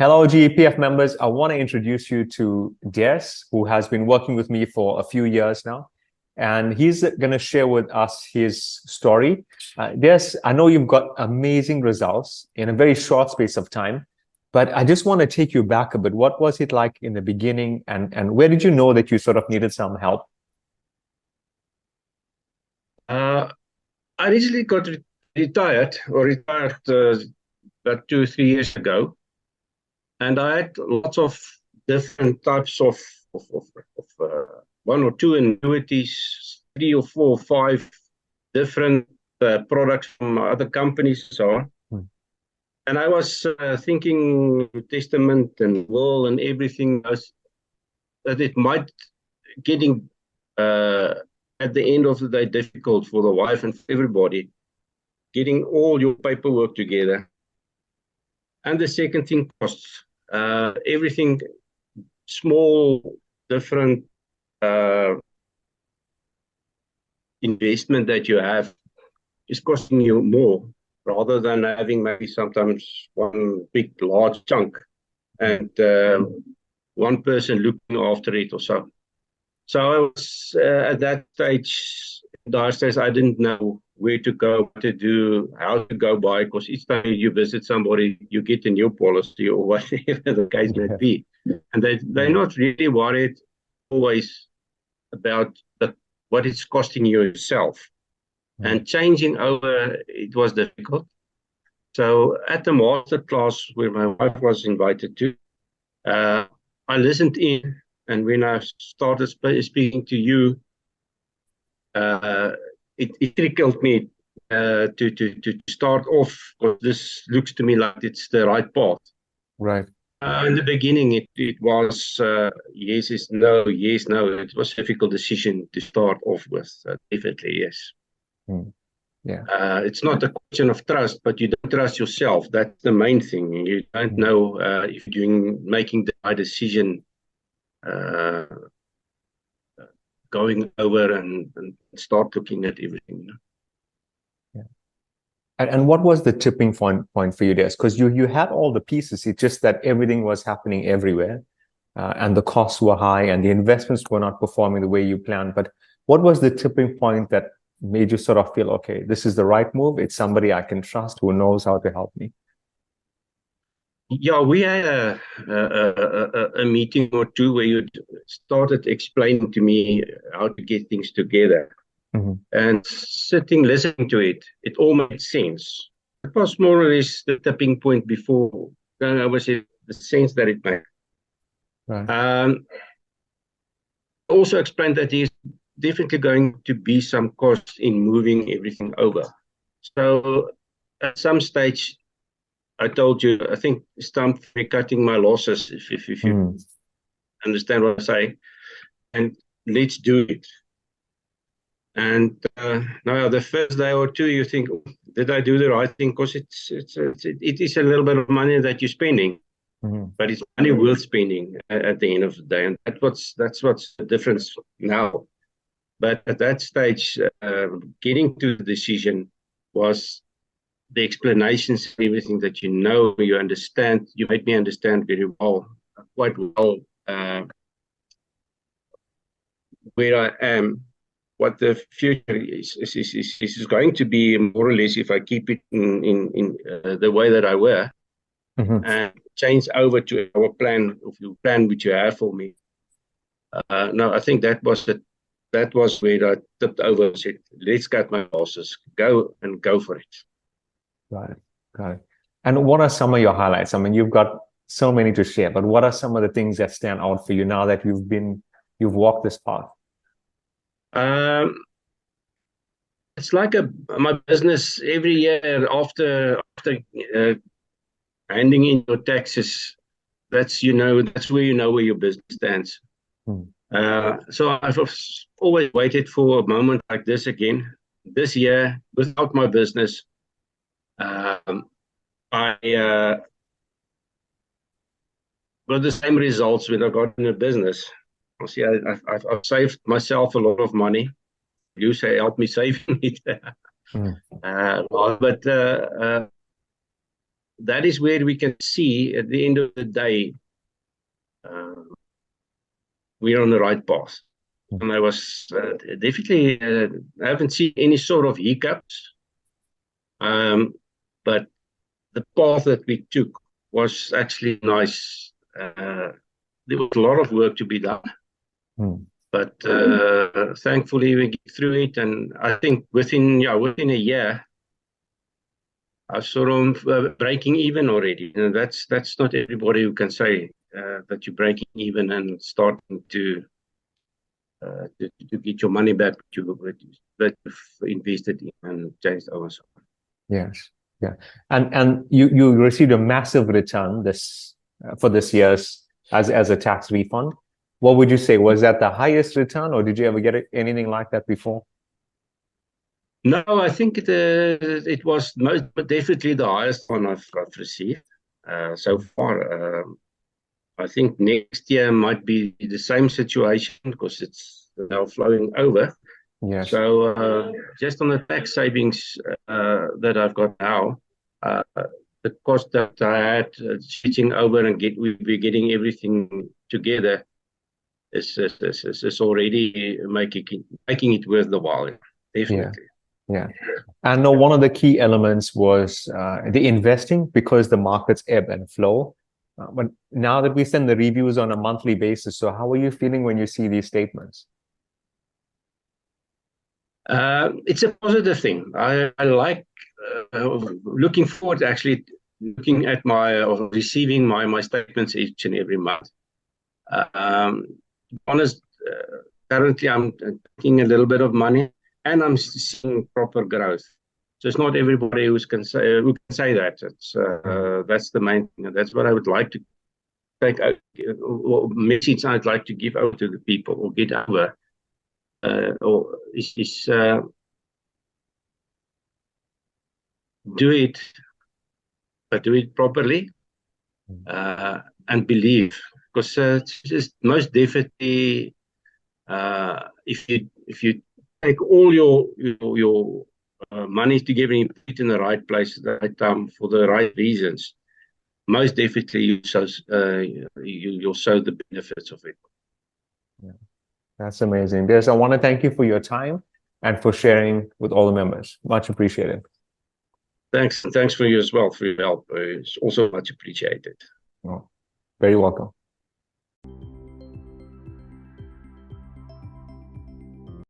Hello, GEPF members. I want to introduce you to Des, who has been working with me for a few years now. And he's going to share with us his story. Des, I know you've got amazing results in a very short space of time, but I just want to take you back a bit. What was it like in the beginning, and where did you know that you sort of needed some help? Uh, I recently got retired about 2, 3 years ago, and I had lots of different types of one or two annuities, three or four or five different products from other companies, and so on. Hmm. And I was thinking testament and will and everything else, that it might getting uh, at the end of the day difficult for the wife and for everybody getting all your paperwork together. And the second thing, costs. Everything small, different uh, investment that you have is costing you more rather than having maybe sometimes one big, large chunk and one person looking after it or so. So I was at that stage, downstairs, I didn't know where to go, what to do, how to go by, because each time you visit somebody, you get a new policy or whatever the case may Yeah. be. And they're Mm. not really worried always about what it's costing you yourself. Mm. And changing over, it was difficult. So at the masterclass where my wife was invited to, uh, I listened in. And when I started speaking to you, uh, it trickled me to start off, because this looks to me like it's the right path. Right. In the beginning, it was yes is no, yes, no. It was a difficult decision to start off with. Definitely, yes. Mm. Yeah. It's not a question of trust, but you don't trust yourself. That's the main thing. You don't Mm. know if you're making the right decision, uh, going over and start looking at everything. Yeah. And what was the tipping point for you, Des? Because you had all the pieces. It's just that everything was happening everywhere, and the costs were high, and the investments were not performing the way you planned. But what was the tipping point that made you sort of feel, okay, this is the right move. It's somebody I can trust who knows how to help me. Yeah, we had a meeting or two where you started explaining to me how to get things together. Mhm. And sitting, listening to it, it all made sense. It was more or less the tipping point before. Then I was the sense that it made. Right. Um, Also explained that there's definitely going to be some cost in moving everything over. So at some stage, I told you, I think it's time for me cutting my losses, if you Mm. understand what I'm saying, and let's do it. And now the first day or two, you think, "Oh, did I do the right thing?" Because it is a little bit of money that you're spending, Mhm. but it's money worth spending at the end of the day, and that's what's the difference now. But at that stage, getting to the decision was the explanations, everything that you understand. You made me understand very well, quite well, where I am, what the future is going to be, more or less, if I keep it in the way that I were Mhm. and change over to our plan, of your plan which you have for me. No, I think that was where I tipped over and said, let's cut my losses, go for it. Got it. Got it. And what are some of your highlights? I mean, you've got so many to share, but what are some of the things that stand out for you now that you've walked this path? Um, it's like my business every year after uh, handing in your taxes. That's where you know where your business stands. Mm. So I've always waited for a moment like this again. This year, without my business, um, I got the same results when I got in a business. See, I've saved myself a lot of money. You say help me saving it. Mm. But that is where we can see at the end of the day, we're on the right path. And I was definitely, I haven't seen any sort of hiccups, but the path that we took was actually nice. There was a lot of work to be done, but thankfully we get through it. And I think within a year, I sort of breaking even already. And that's not everybody who can say that you're breaking even and starting to get your money back that you've invested in and changed over. Yes. Yeah. And you received a massive return for this year's as a tax refund. What would you say? Was that the highest return, or did you ever get anything like that before? No, I think it was most definitely the highest one I've received so far. I think next year might be the same situation because it's now flowing over. Yes. So just on the tax savings that I've got now, the cost that I had switching over and we're getting everything together is already making it worth the while. Definitely. Yeah. I know one of the key elements was the investing, because the markets ebb and flow. But now that we send the reviews on a monthly basis, so how are you feeling when you see these statements? It's a positive thing. I like looking forward to actually looking at receiving my statements each and every month. Honest, currently I'm taking a little bit of money and I'm seeing proper growth. So it's not everybody who can say that. That's the main thing. That's what I would like to take out, or message I'd like to give out to the people or get over. Do it, but do it properly and believe, because it's just most definitely if you take all your money together and put it in the right place at the right time for the right reasons, most definitely you'll show the benefits of it. Yeah, that's amazing. Des, I want to thank you for your time and for sharing with all the members. Much appreciated. Thanks for you as well for your help. It's also much appreciated. Oh, very welcome.